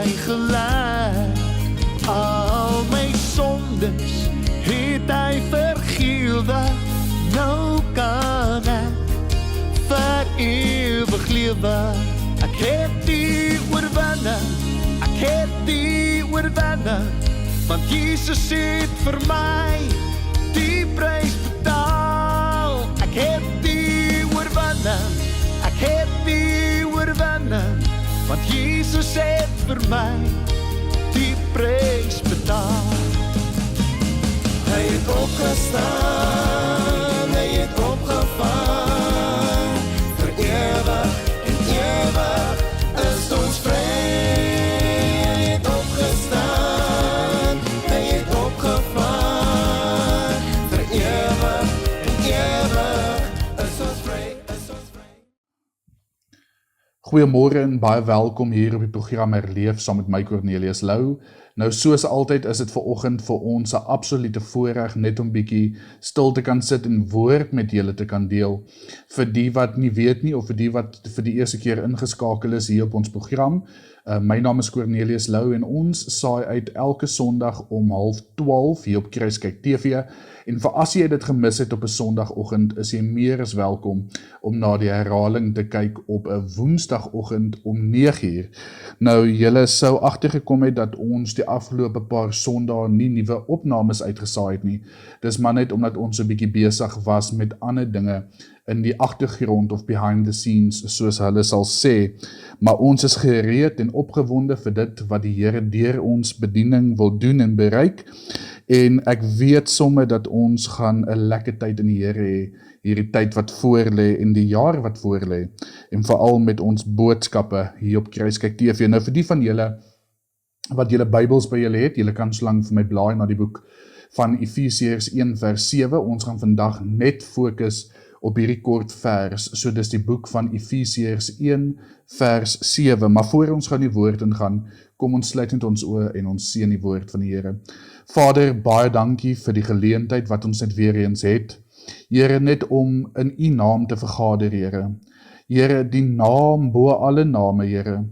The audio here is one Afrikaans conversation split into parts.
my gelei. Al my sondes het hy vergewe. Nou kan ek vir ewig lewe. Ek het die oorwinning, ek het die oorwinning, want Jesus het vir my die prys betaal. Ek het die oorwinning, ek het die oorwinning, want Jesus het vir my die prys betaal. Hy het opgestaan, hy het opgevang, vir ewig en ewig is ons vry. Hy het opgestaan, hy het opgevang, vir ewig en ewig is ons vry, is ons vry. Goeiemôre en baie welkom hier op die program Herleef saam met my Cornelius Lou. Nou soos altyd is dit vanoggend vir ons 'n absolute voorreg net om bietjie stil te kan sit en woord met julle te kan deel. Vir die wat nie weet nie of vir die wat vir die eerste keer ingeskakel is hier op ons program. My naam is Cornelius Lou en ons saai uit elke Sondag om 11:30 hier op Kruiskyk TV. En vir as jy dit gemis het op 'n Sondagoggend, is jy meer as welkom om na die herhaling te kyk op 'n Woensdagoggend om 9:00. Nou, julle sou agtergekom het dat ons die afgelope paar Sondae nie nuwe opnames uitgesaai het nie. Dis maar net omdat ons 'n bietjie besig was met ander dinge in die agtergrond of behind the scenes, soos hulle sal sê. Maar ons is gereed en opgewonde vir dit wat die Here deur ons bediening wil doen en bereik. En ek weet somme dat ons gaan 'n lekker tyd in die Here hê, hierdie tyd wat voorlê en die jaar wat voorlê. En veral met ons boodskappe hier op Kruiskyk TV. Nou vir die van julle wat julle Bybels by julle het, julle kan solank vir my blaai na die boek van Efesiërs 1 vers 7. Ons gaan vandag net fokus op hierdie kort vers, so dis die boek van Efesiërs 1 vers 7, maar voor ons gaan die woord ingaan, kom ons sluit net ons oë en ons seën die woord van die Here. Vader, baie dankie vir die geleentheid wat ons net weer eens het, Here, net om in U naam te vergader, Here. Here, die naam bo alle name, Here.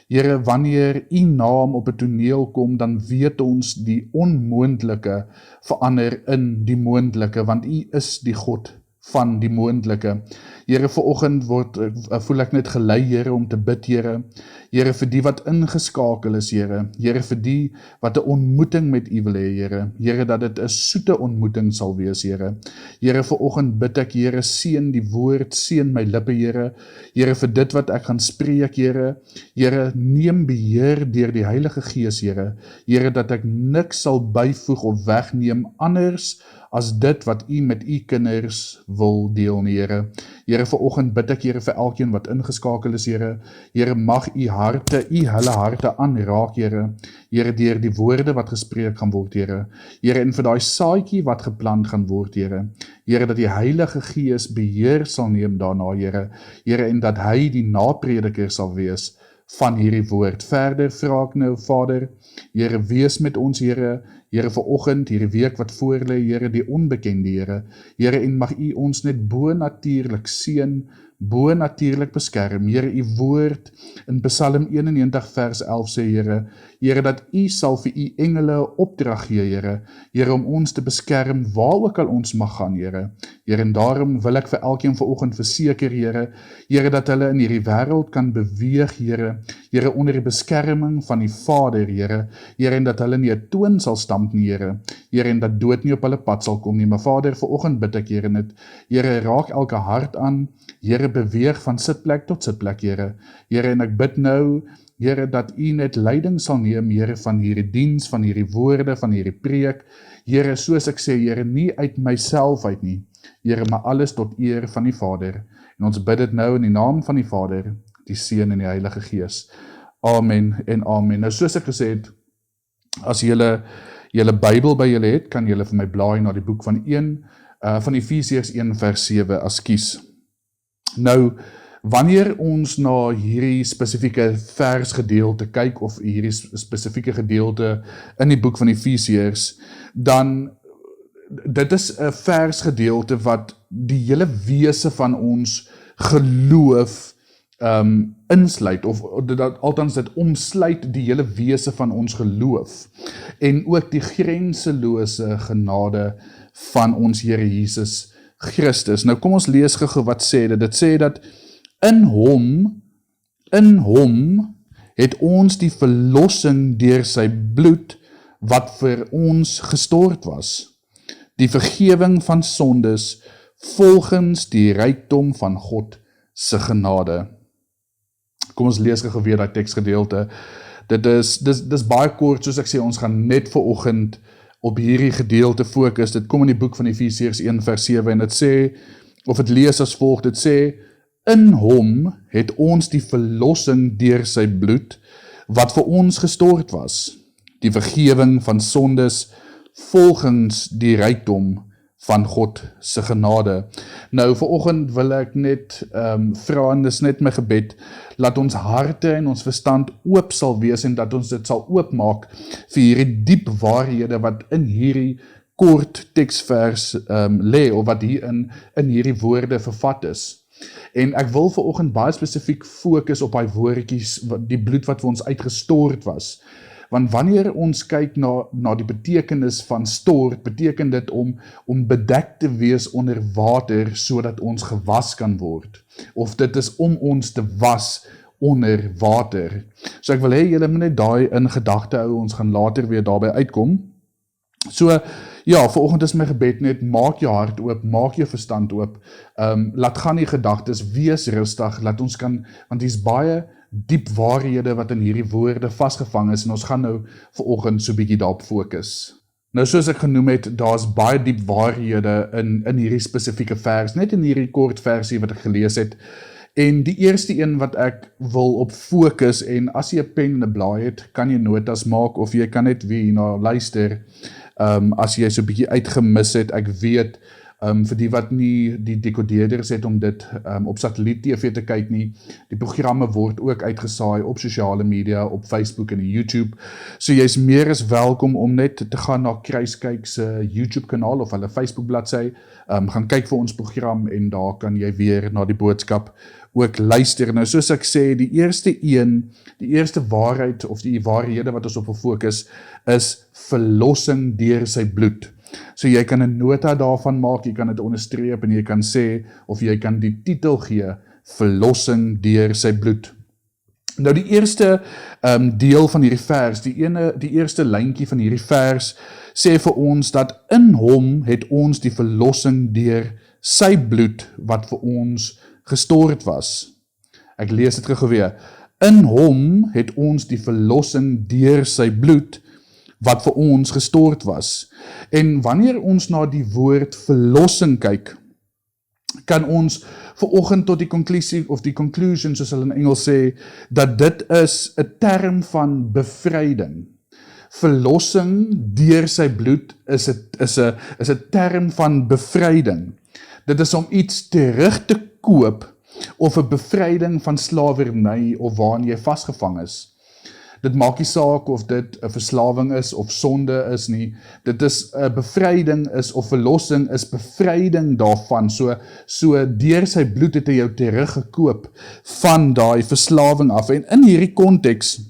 Here, wanneer U naam op 'n toneel kom, dan weet ons die onmoontlike verander in die moontlike, want U is die God van die moontlike. Here, vanoggend voel ek net gelei, Here, om te bid, Here. Here, vir die wat ingeskakel is, Here. Here, vir die wat 'n ontmoeting met U wil hê, Here. Here, dat dit 'n soete ontmoeting sal wees, Here. Here, vanoggend bid ek, Here, seën die woord, seën my lippe, Here. Here, vir dit wat ek gaan spreek, Here. Here, neem beheer deur die Heilige Gees, Here. Here, dat ek niks sal byvoeg of wegneem anders as dit wat U met U kinders wil deel, Here. Here, vanoggend bid ek, Here, vir elkeen wat ingeskakel is, Here. Here, mag U hulle harte aanraak, Here. Here, deur die woorde wat gespreek gaan word, Here. Here, en vir daai saadjie wat geplant gaan word, Here. Here, dat die Heilige Gees beheer sal neem daarna, Here. Here, en dat hy die naprediker sal wees van hierdie woord. Verder vra ek nou, Vader, Here, wees met ons, Here. Here, vanoggend, hierdie week wat voorlê, Here, die onbekende, Here. Here, en mag U ons net bo-natuurlik seën, bo-natuurlik beskerm. Here, U woord in Psalm 91 vers 11 sê, Here, Here, dat U sal vir U engele opdrag gee, Here. Here, om ons te beskerm waar ook al ons mag gaan, Here. Here, en daarom wil ek vir elkeen vanoggend verseker, Here, Here, dat hulle in hierdie wêreld kan beweeg, Here. Here, onder die beskerming van die Vader, Here. Here, en dat hulle nie 'n toon sal stamp nie, Here. Here, en dat dood nie op hulle pad sal kom nie. Maar Vader, vanoggend bid ek, Here, net, Here, raak elke hart aan. Here, beweeg van sitplek tot sitplek, Here. Here, en ek bid nou, Here, dat U net leiding sal neem, Here, van hierdie diens, van hierdie woorde, van hierdie preek. Here, soos ek sê, Here, nie uit myself uit nie. Here, maar alles tot eer van die Vader. En ons bid dit nou in die naam van die Vader, die Seun en die Heilige Gees. Amen en amen. Nou, soos ek gesê het, as julle Bybel by julle het, kan julle vir my blaai na die boek van Efesiërs 1 vers 7 as kies. Nou, wanneer ons na hierdie spesifieke versgedeelte kyk, of hierdie spesifieke gedeelte in die boek van Efesiërs, dan dit is 'n versgedeelte wat die hele wese van ons geloof insluit, of althans dit omsluit die hele wese van ons geloof, en ook die grenselose genade van ons Here Jesus Christus. Nou kom ons lees gou wat sê dit. Dit sê dat in hom het ons die verlossing deur sy bloed wat vir ons gestort was, die vergewing van sondes volgens die rykdom van God se genade. Kom ons lees gou weer daai teksgedeelte. Dis baie kort, soos ek sê, ons gaan net vanoggend op hierdie gedeelte fokus. Dit kom in die boek van Efesiërs 1 vers 7 en dit sê, of dit lees as volg, dit sê, in hom het ons die verlossing deur sy bloed, wat vir ons gestort was, die vergewing van sondes volgens die rykdom van God se genade. Nou, vanoggend wil ek net vra, en dis net my gebed, laat ons harte en ons verstand oop sal wees, en dat ons dit sal oopmaak vir hierdie diep waarhede wat in hierdie kort teksvers lê, of wat hier in hierdie woorde vervat is. En ek wil vanoggend baie spesifiek fokus op daai woordjies, die bloed wat vir ons uitgestort was. Want wanneer ons kyk na die betekenis van stort, beteken dit om bedek te wees onder water, sodat ons gewas kan word. Of dit is om ons te was onder water. So ek wil hê julle moet net daai in gedagte hou, ons gaan later weer daarby uitkom. So, ja, vanoggend is my gebed net, maak jou hart oop, maak jou verstand oop, laat gaan die gedagtes, wees rustig, laat ons kan, want hier is baie diep waarhede wat in hierdie woorde vasgevang is, en ons gaan nou vanoggend so bietjie daarop fokus. Nou, soos ek genoem het, daar's baie diep waarhede in hierdie spesifieke vers, net in hierdie kort versie wat ek gelees het, en die eerste een wat ek wil op fokus, en as jy 'n pen en 'n blaai het, kan jy notas maak, of jy kan net weer hierna luister, as jy so 'n bietjie uitgemis het, ek weet, vir die wat nie die decodeerders het om dit op satelliet TV te kyk nie, die programme word ook uitgesaai op sosiale media, op Facebook en YouTube, so jy is meer as welkom om net te gaan na Kruiskyk se YouTube kanaal of hulle Facebook bladsy, gaan kyk vir ons program en daar kan jy weer na die boodskap ook luister. Nou soos ek sê, die eerste waarheid of die waarhede wat ons op fokus is verlossing deur sy bloed. So jy kan 'n nota daarvan maak, jy kan dit onderstreep en jy kan sê, of jy kan die titel gee, verlossing deur sy bloed. Nou die eerste deel van hierdie vers, die eerste lyntjie van hierdie vers, sê vir ons dat in hom het ons die verlossing deur sy bloed wat vir ons gestort was. Ek lees dit gou weer. In hom het ons die verlossing deur sy bloed wat vir ons gestort was. En wanneer ons na die woord verlossing kyk, kan ons vanoggend tot die conclusie, of die conclusion, soos hulle in Engels sê, dat dit is 'n term van bevryding. Verlossing deur sy bloed is 'n term van bevryding. Dit is om iets terug te koop, of 'n bevryding van slawerny, of waarin jy vasgevang is. Dit maak nie saak of dit 'n verslawing is, of sonde is nie, dit is 'n bevryding is, of verlossing is bevryding daarvan, so deur sy bloed het hy jou teruggekoop van daai verslawing af, en in hierdie konteks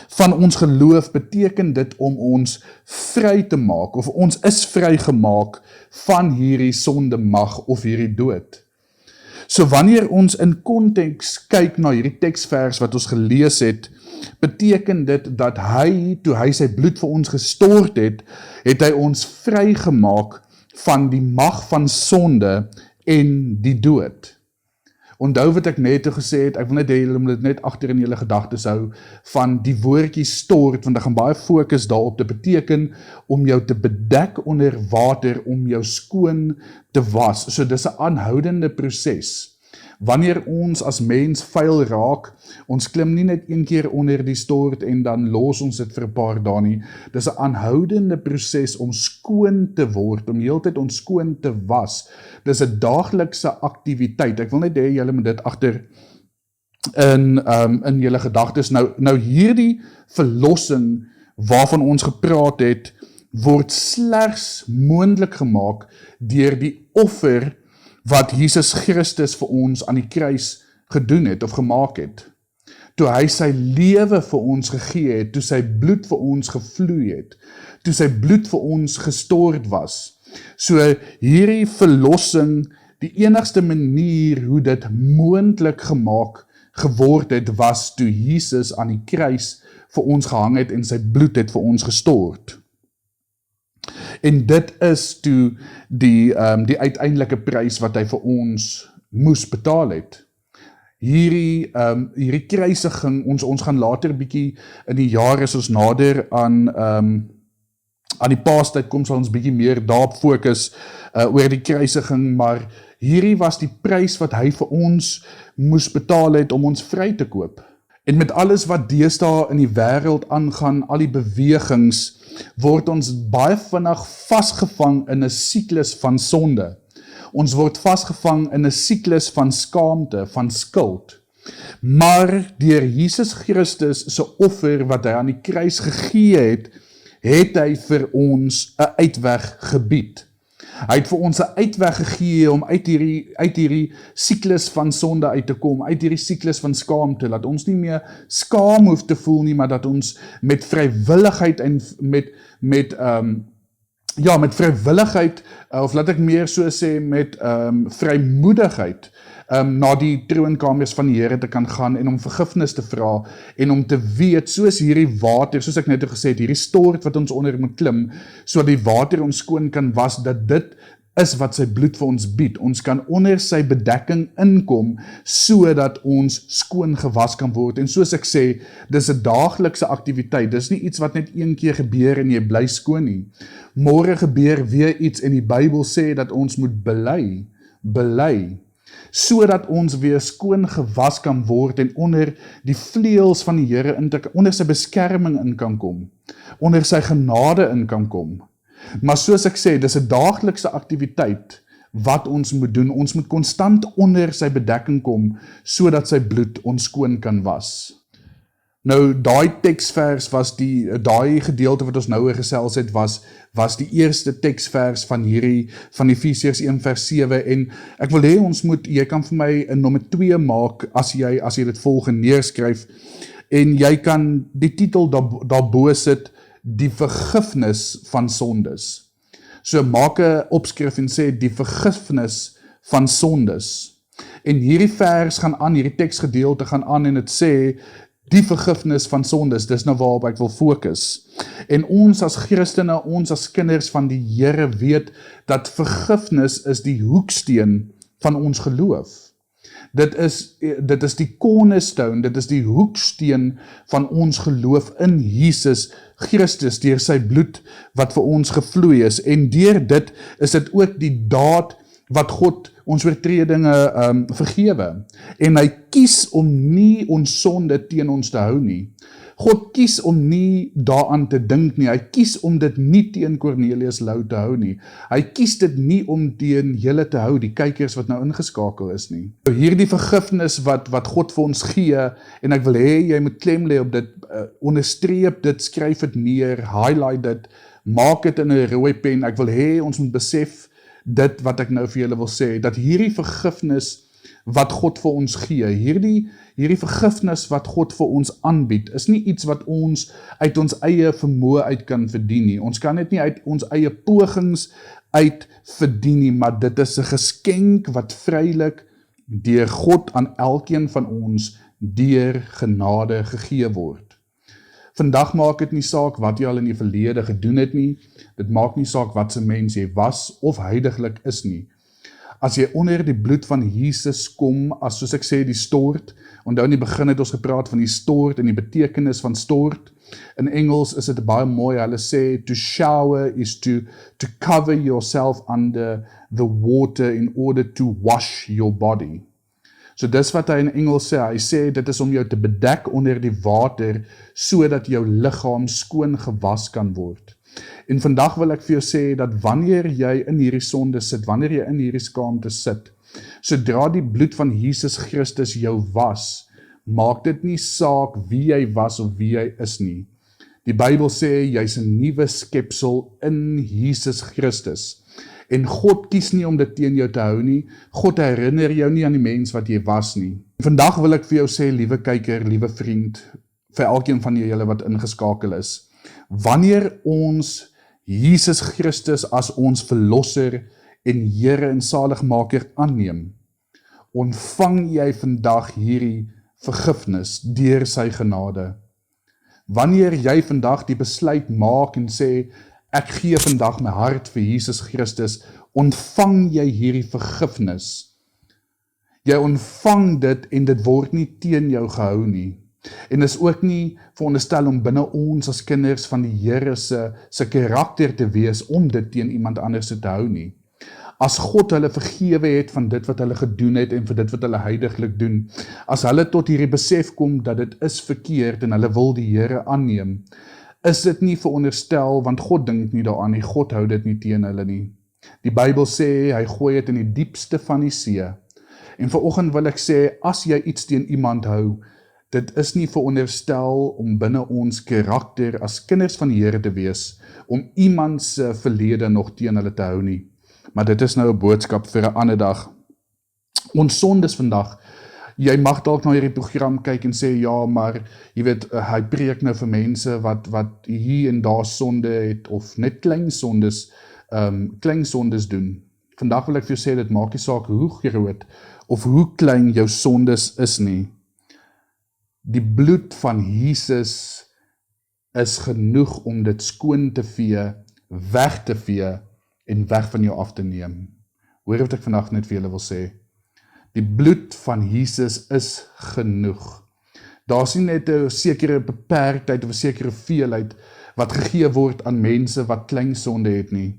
van ons geloof beteken dit om ons vry te maak, of ons is vrygemaak van hierdie sonde mag, of hierdie dood. So wanneer ons in konteks kyk na hierdie teksvers wat ons gelees het, beteken dit dat toe hy sy bloed vir ons gestort het hy ons vrygemaak van die mag van sonde en die dood. Onthou wat ek net gesê het, ek wil net hê julle moet dit net agter in julle gedagtes hou, van die woordjie stort, want ek gaan baie fokus daarop, te beteken om jou te bedek onder water, om jou skoon te was. So dis 'n aanhoudende proses. Wanneer ons as mens vuil raak, ons klim nie net een keer onder die stort en dan los ons dit vir 'n paar dae nie. Dis 'n aanhoudende proses om skoon te word, om heeltyd ons skoon te was. Dis 'n daaglikse aktiwiteit. Ek wil net hê julle moet dit agter in julle gedagtes. Nou hierdie verlossing waarvan ons gepraat het, word slegs moontlik gemaak deur die offer wat Jesus Christus vir ons aan die kruis gedoen het of gemaak het. Toe hy sy lewe vir ons gegee het, toe sy bloed vir ons gevloei het, toe sy bloed vir ons gestort was. So hierdie verlossing, die enigste manier hoe dit moontlik gemaak geword het, was toe Jesus aan die kruis vir ons gehang het en sy bloed het vir ons gestort. En dit is toe die uiteindelike prys wat hy vir ons moes betaal het. Hierdie kruisiging, ons gaan later bietjie in die jaar as ons nader aan die Paastyd kom, sal ons bietjie meer daarop fokus oor die kruisiging, maar hierdie was die prys wat hy vir ons moes betaal het om ons vry te koop. En met alles wat deesdae in die wêreld aangaan, al die bewegings, word ons baie vinnig vasgevang in 'n siklus van sonde. Ons word vasgevang in 'n siklus van skaamte, van skuld. Maar deur Jesus Christus se offer wat hy aan die kruis gegee het hy vir ons 'n uitweg gebied. Hy het vir ons 'n uitweg gegee om uit hierdie siklus van sonde uit te kom, uit hierdie siklus van skaamte, dat ons nie meer skaam hoef te voel nie, maar dat ons met vrywilligheid en met vrywilligheid, of laat ek meer so sê, met vrymoedigheid, na die troonkamers van die Here te kan gaan en om vergifnis te vra en om te weet, soos hierdie water, soos ek net gesê het, hierdie stort wat ons onder moet klim, so die water ons skoon kan was, dat dit is wat sy bloed vir ons bied. Ons kan onder sy bedekking inkom, so dat ons skoon gewas kan word. En soos ek sê, dis 'n daaglikse aktiwiteit, dis nie iets wat net een keer gebeur en jy bly skoon nie. Môre gebeur weer iets en die Bybel sê dat ons moet bely, sodat ons weer skoon gewas kan word en onder die vleuels van die Here onder sy beskerming in kan kom, onder sy genade in kan kom. Maar soos ek sê, dis 'n daaglikse aktiwiteit wat ons moet doen. Ons moet konstant onder sy bedekking kom, sodat sy bloed ons skoon kan was. Nou, daai teksvers was daai gedeelte wat ons nou oor gesels het, was die eerste teksvers van Efesiërs 1 vers 7, en ek wil hê jy kan vir my 'n nommer 2 maak, as jy dit volgende neerskryf, en jy kan die titel daarbo sit, die vergifnis van sondes. So maak 'n opskrif en sê, die vergifnis van sondes. En hierdie vers gaan aan, hierdie teksgedeelte gaan aan, en dit sê, die vergifnis van sondes, dis nou waarop ek wil fokus. En ons as Christene, ons as kinders van die Here weet, dat vergifnis is die hoeksteen van ons geloof. Dit is die cornerstone, dit is die hoeksteen van ons geloof in Jesus Christus, deur sy bloed wat vir ons gevloei is, en deur dit is dit ook die daad wat God ons oortredinge vergewe, en hy kies om nie ons sonde teen ons te hou nie. God kies om nie daaraan te dink nie, hy kies om dit nie teen Cornelius Lou te hou nie, hy kies dit nie om teen julle te hou, die kykers wat nou ingeskakel is nie. Hierdie vergifnis wat God vir ons gee, en ek wil hê, jy moet klem lê op dit, onderstreep dit, skryf dit neer, highlight dit, maak dit in 'n rooi pen. Ek wil hê, ons moet besef, dit wat ek nou vir julle wil sê, dat hierdie vergifnis wat God vir ons gee, hierdie vergifnis wat God vir ons aanbied, is nie iets wat ons uit ons eie vermoë uit kan verdien nie. Ons kan dit nie uit ons eie pogings uit verdien nie, maar dit is 'n geskenk wat vrylik deur God aan elkeen van ons deur genade gegee word. Vandag maak dit nie saak wat jy al in die verlede gedoen het nie, dit maak nie saak wat se mens jy was of huidiglik is nie. As jy onder die bloed van Jesus kom, as soos ek sê, die stort, onthou in die begin het ons gepraat van die stort en die betekenis van stort. In Engels is dit baie mooi, hulle sê, to shower is to cover yourself under the water in order to wash your body. So dis wat hy in Engels sê, hy sê dit is om jou te bedek onder die water, sodat jou liggaam skoon gewas kan word. En vandag wil ek vir jou sê, dat wanneer jy in hierdie sonde sit, wanneer jy in hierdie skaamte sit, sodra die bloed van Jesus Christus jou was, maak dit nie saak wie jy was of wie jy is nie. Die Bybel sê, jy's 'n nuwe skepsel in Jesus Christus. En God kies nie om dit teen jou te hou nie. God herinner jou nie aan die mens wat jy was nie. Vandag wil ek vir jou sê, liewe kyker, liewe vriend, vir elkeen van julle wat ingeskakel is, wanneer ons Jesus Christus as ons verlosser en Here en Saligmaker aanneem, ontvang jy vandag hierdie vergifnis deur sy genade. Wanneer jy vandag die besluit maak en sê, ek gee vandag my hart vir Jesus Christus, ontvang jy hierdie vergifnis. Jy ontvang dit en dit word nie teen jou gehou nie. En is ook nie veronderstel om binne ons as kinders van die Here se karakter te wees om dit teen iemand anders te hou nie. As God hulle vergewe het van dit wat hulle gedoen het en vir dit wat hulle heiliglik doen, as hulle tot hierdie besef kom dat dit is verkeerd en hulle wil die Here aanneem, is dit nie veronderstel, want God dink nie daaraan nie, God hou dit nie teen hulle nie. Die Bybel sê, hy gooi dit in die diepste van die see. En vanoggend wil ek sê, as jy iets teen iemand hou, dit is nie veronderstel om binne ons karakter as kinders van die Here te wees, om iemand se verlede nog teen hulle te hou nie. Maar dit is nou 'n boodskap vir 'n ander dag. Ons sondes vandag, jy mag dalk na hierdie program kyk en sê, ja, maar jy weet, hy preek nou vir mense wat hier en daar sonde het, of net klein sondes doen. Vandag wil ek vir jou sê, dit maak nie saak hoe groot, of hoe klein jou sondes is nie. Die bloed van Jesus is genoeg om dit skoon te vee, weg te vee, en weg van jou af te neem. Hoor wat ek vandag net vir julle wil sê. Die bloed van Jesus is genoeg. Daar is nie net 'n sekere beperktheid of 'n sekere veelheid wat gegee word aan mense wat klein sonde het nie.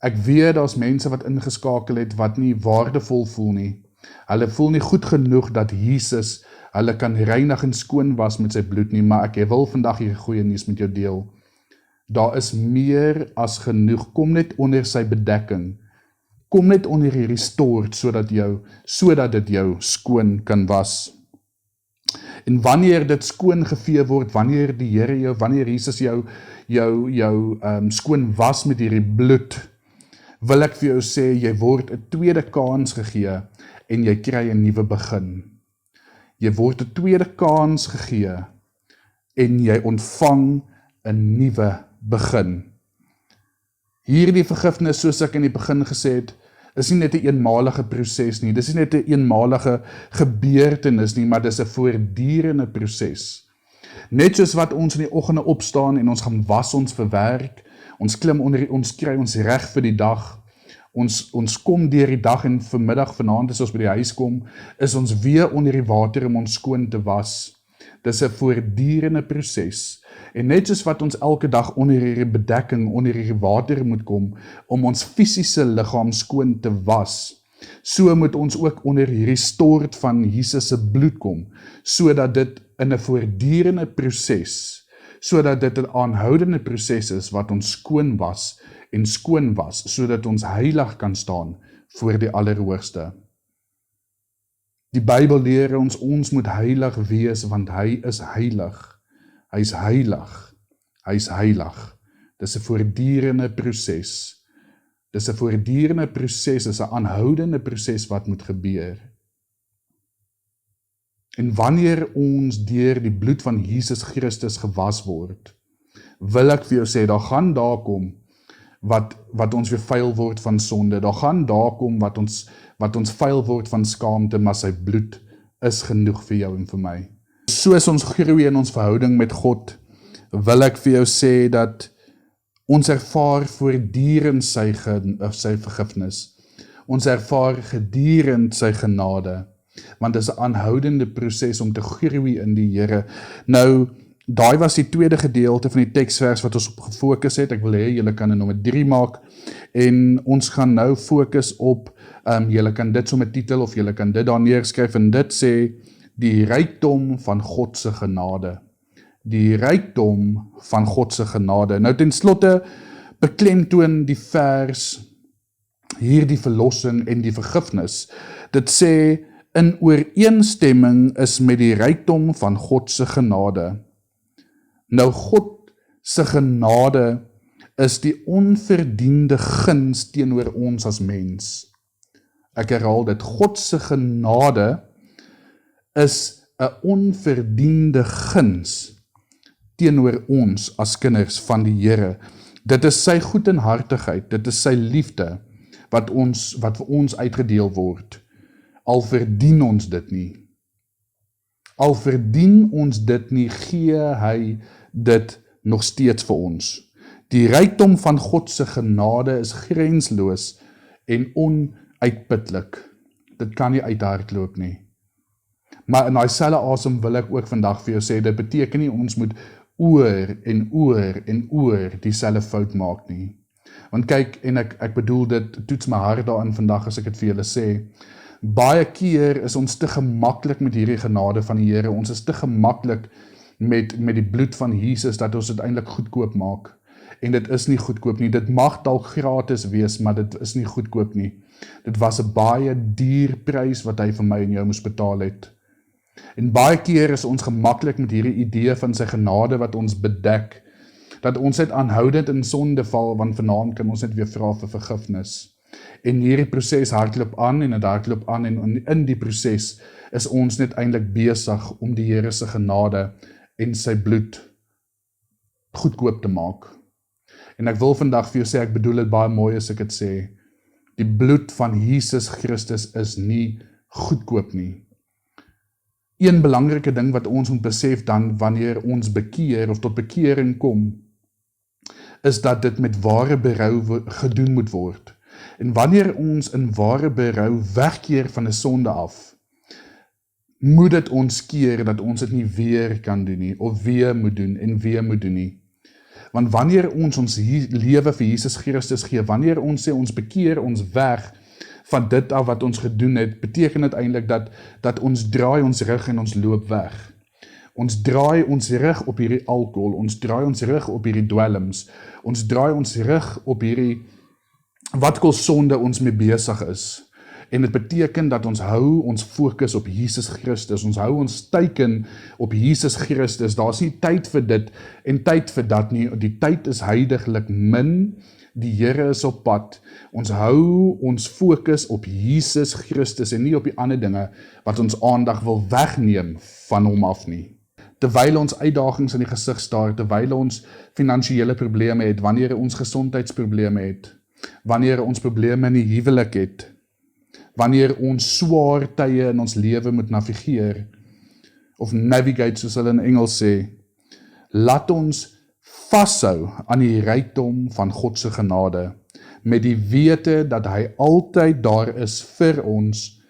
Ek weet daar's mense wat ingeskakel het wat nie waardevol voel nie. Hulle voel nie goed genoeg dat Jesus hulle kan reinig en skoon was met sy bloed nie, maar ek wil vandag hierdie goeie nuus met jou deel. Daar is meer as genoeg. Kom net onder sy bedekking. Kom net onder hierdie stort sodat dit jou skoon kan was. En wanneer dit skoon gevee word, wanneer die Here jou, wanneer Jesus jou skoon was met hierdie bloed, wil ek vir jou sê, jy word 'n tweede kans gegee en jy kry 'n nuwe begin. Jy word 'n tweede kans gegee en jy ontvang 'n nuwe begin. Hierdie vergifnis, soos ek in die begin gesê het, is nie net 'n eenmalige proses nie, dis nie net 'n eenmalige gebeurtenis nie, maar dis 'n voortdurende proses. Net soos wat ons in die oggende opstaan en ons gaan was ons vir werk, ons klim ons kry ons reg vir die dag, ons kom deur die dag en vanaand as ons by die huis kom, is ons weer onder die water om ons skoon te was. Dis 'n voortdurende proses. En net soos wat ons elke dag onder hierdie bedekking, onder hierdie water moet kom, om ons fisiese liggaam skoon te was, so moet ons ook onder hierdie stort van Jesus se bloed kom, sodat dit in 'n voortdurende proses, sodat dit 'n aanhoudende proses is wat ons skoon was, sodat ons heilig kan staan voor die Allerhoogste. Die Bybel leer ons moet heilig wees, want hy is heilig. Hy is heilig. Hy is heilig. Dis 'n voortdurende proses. Dis 'n voortdurende proses, dis 'n aanhoudende proses wat moet gebeur. En wanneer ons deur die bloed van Jesus Christus gewas word, wil ek vir jou sê, daar gaan daar kom wat ons weer vuil word van sonde. Daar gaan daar kom wat ons vuil word van skaamte, maar sy bloed is genoeg vir jou en vir my. Soos ons groei in ons verhouding met God, wil ek vir jou sê dat ons ervaar voortdurend sy vergifnis. Ons ervaar gedurend sy genade, want dit is 'n aanhoudende proses om te groei in die Here. Nou, daai was die tweede gedeelte van die teksvers wat ons op gefokus het. Ek wil hê julle kan 'n nommer 3 maak, en ons gaan nou fokus op, julle kan dit so met titel, of julle kan dit daar neerskryf, en dit sê, die rykdom van God se genade. Die rykdom van God se genade. Nou ten slotte beklemtoon die vers hierdie verlossing en die vergifnis. Dit sê, in ooreenstemming is met die rykdom van God se genade. Nou God se genade is die onverdiende guns teenoor ons as mens. Ek herhaal dit, God se genade is 'n onverdiende guns teenoor ons as kinders van die Here. Dit is sy goedhartigheid, dit is sy liefde wat vir ons uitgedeel word. Al verdien ons dit nie. Al verdien ons dit nie, gee hy dit nog steeds vir ons. Die rykdom van God se genade is grensloos en onuitputlik. Dit kan nie uithardloop nie. Maar in daai selfe asem wil ek ook vandag vir jou sê, dit beteken nie ons moet oor en oor dieselfde fout maak nie. Want kyk, en ek bedoel dit, toets my hart daarin vandag as ek dit vir julle sê, baie keer is ons te gemaklik met hierdie genade van die Here, ons is te gemaklik met die bloed van Jesus, dat ons dit eintlik goedkoop maak. En dit is nie goedkoop nie, dit mag dalk gratis wees, maar dit is nie goedkoop nie. Dit was 'n baie duur prys wat hy vir my en jou moes betaal het. En baie keer is ons gemaklik met hierdie idee van sy genade wat ons bedek, dat ons net aanhoudend in sonde val, want vanaand kan ons net weer vra vir vergifnis. En hierdie proses hardloop aan en dit hardloop aan, en in die proses is ons net eintlik besig om die Here se genade en sy bloed goedkoop te maak. En ek wil vandag vir jou sê, ek bedoel dit baie mooi as ek dit sê, die bloed van Jesus Christus is nie goedkoop nie. Een belangrike ding wat ons moet besef dan, wanneer ons bekeer of tot bekering kom, is dat dit met ware berou gedoen moet word. En wanneer ons in ware berou wegkeer van 'n sonde af, moet dit ons keer dat ons dit nie weer kan doen nie, of weer moet doen en weer moet doen nie. Want wanneer ons lewe vir Jesus Christus gee, wanneer ons sê ons bekeer ons weg van dit af wat ons gedoen het, beteken dit eintlik dat ons draai ons rug en ons loop weg. Ons draai ons rug op hierdie alkohol, ons draai ons rug op hierdie dwelms, ons draai ons rug op hierdie wat sonde ons mee besig is. En dit beteken dat ons hou ons fokus op Jesus Christus, ons hou ons teiken op Jesus Christus, daar is nie tyd vir dit en tyd vir dat nie, die tyd is heiliglik min, die Here is op pad, ons hou ons fokus op Jesus Christus en nie op die ander dinge wat ons aandag wil wegneem van hom af nie. Terwyl ons uitdagings in die gesig staar, terwyl ons finansiële probleme het, wanneer ons gesondheidsprobleme het, wanneer ons probleme in die huwelik het, wanneer ons swaar tye in ons lewe moet navigeer, of navigate soos hulle in Engels sê, laat ons vashou aan die rykdom van God se genade, met die wete dat hy altyd daar is vir ons,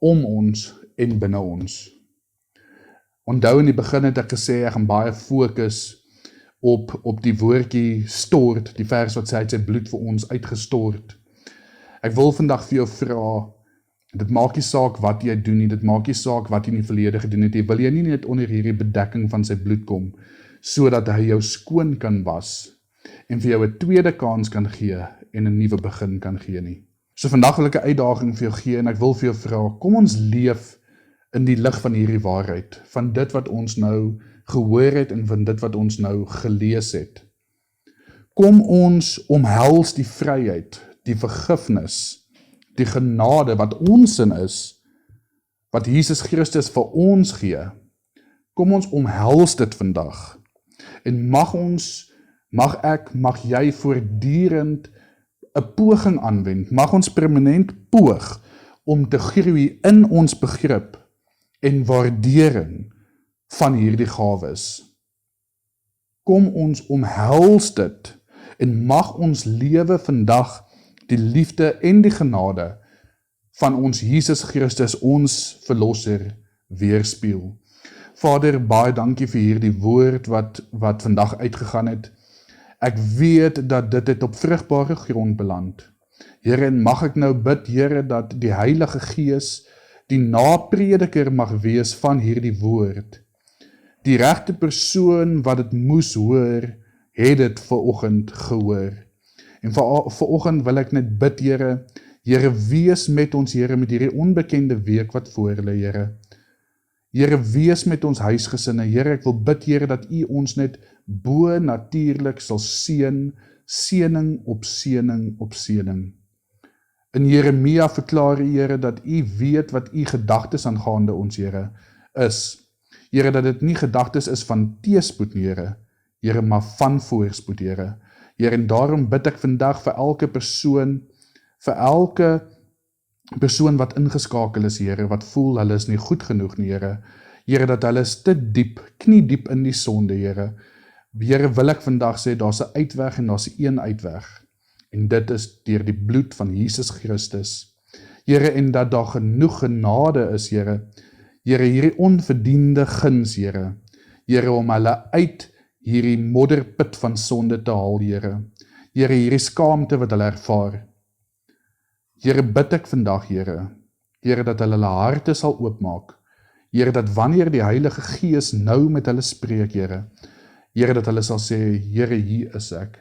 om ons en binne ons. Onthou in die begin het ek gesê, ek gaan baie fokus op die woordjie stort, die vers wat sê, hy het sy bloed vir ons uitgestort. Ek wil vandag vir jou vra, dit maak nie saak wat jy doen nie, dit maak nie saak wat jy in die verlede gedoen het, jy wil jy nie net onder hierdie bedekking van sy bloed kom, sodat hy jou skoon kan was, en vir jou 'n tweede kans kan gee, en 'n nuwe begin kan gee nie. So vandag wil ek 'n uitdaging vir jou gee, en ek wil vir jou vra, kom ons leef in die lig van hierdie waarheid, van dit wat ons nou gehoor het, en van dit wat ons nou gelees het. Kom ons omhels die vryheid, die vergifnis, die genade wat ons in is, wat Jesus Christus vir ons gee. Kom ons omhels dit vandag, en mag jy voortdurend 'n poging aanwend, mag ons permanent poog om te groei in ons begrip en waardering van hierdie gawes. Kom ons omhels dit, en mag ons lewe vandag die liefde en die genade van ons Jesus Christus, ons verlosser, weerspieël. Vader, baie dankie vir hierdie woord wat vandag uitgegaan het. Ek weet dat dit het op vrugbare grond beland. Here, en mag ek nou bid, Here, dat die Heilige Gees die naprediker mag wees van hierdie woord. Die regte persoon wat dit moes hoor, het dit vanoggend gehoor. En vanoggend wil ek net bid, Here, Here, wees met ons, Here, met hierdie onbekende week wat voor lê, Here. Here, wees met ons huisgesinne, Here, ek wil bid, Here, dat U ons net bo natuurlik sal seën, seëning op seëning op seëning. In Jeremia verklaar U, Here, dat U weet wat U gedagtes aangaande ons, Here, is. Here, dat dit nie gedagtes is van teespoed nie, Here, maar van voorspoed, Here, en daarom bid ek vandag vir elke persoon wat ingeskakel is, Here, wat voel hulle is nie goed genoeg nie, Here, dat hulle is te diep, kniediep in die sonde, Here, wil ek vandag sê, daar's 'n uitweg en daar's 'n uitweg, en dit is deur die bloed van Jesus Christus, Here, en dat daar genoeg genade is, Here, hierdie onverdiende guns, Here, om hulle uit hierdie modderput van sonde te haal, Here, hierdie skaamte wat hulle ervaar. Here, bid ek vandag, Here, dat hulle harte sal oopmaak. Here, dat wanneer die Heilige Gees nou met hulle spreek, Here, dat hulle sal sê, Here, hier is ek.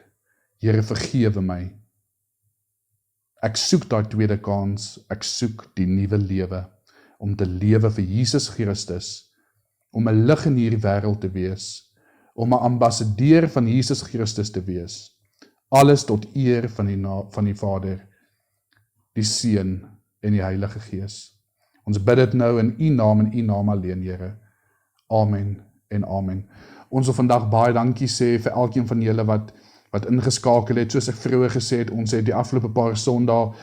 Here, vergewe my. Ek soek daai tweede kans, ek soek die nuwe lewe, om te lewe vir Jesus Christus, om 'n lig in hierdie wêreld te wees, om 'n ambassadeur van Jesus Christus te wees. Alles tot eer van die Vader, die Seun en die Heilige Gees. Ons bid dit nou in U naam en U naam alleen, Here. Amen en amen. Ons wil vandag baie dankie sê vir elkeen van julle wat ingeskakel het. Soos ek vroeër gesê het, ons het die afgelope paar Sondae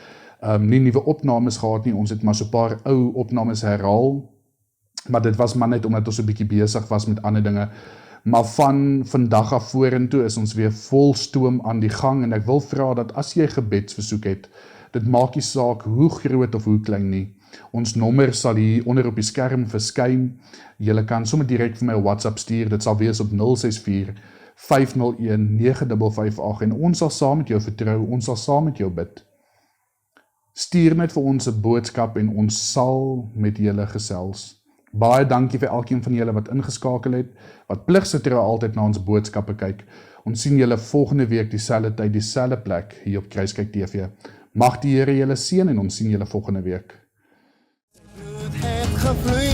nie nuwe opnames gehad nie, ons het maar so 'n paar ou opnames herhaal, maar dit was maar net omdat ons 'n bietjie besig was met ander dinge. Maar van vandag af vorentoe is ons weer vol stoom aan die gang, en ek wil vra dat as jy gebedsversoek het, dit maak nie saak hoe groot of hoe klein nie. Ons nommer sal hier onder op die skerm verskyn. Julle kan sommer direk vir my 'n WhatsApp stuur, dit sal wees op 064 501 9558, en ons sal saam met jou vertrou, ons sal saam met jou bid. Stuur net vir ons 'n boodskap en ons sal met julle gesels. Baie dankie vir elkeen van julle wat ingeskakel het, wat pligsgetrou altyd na ons boodskappe kyk. Ons sien julle volgende week dieselfde tyd, dieselfde plek hier op Kruiskyk TV. Mag die Here julle seën en ons sien julle volgende week. Bloed het gevloei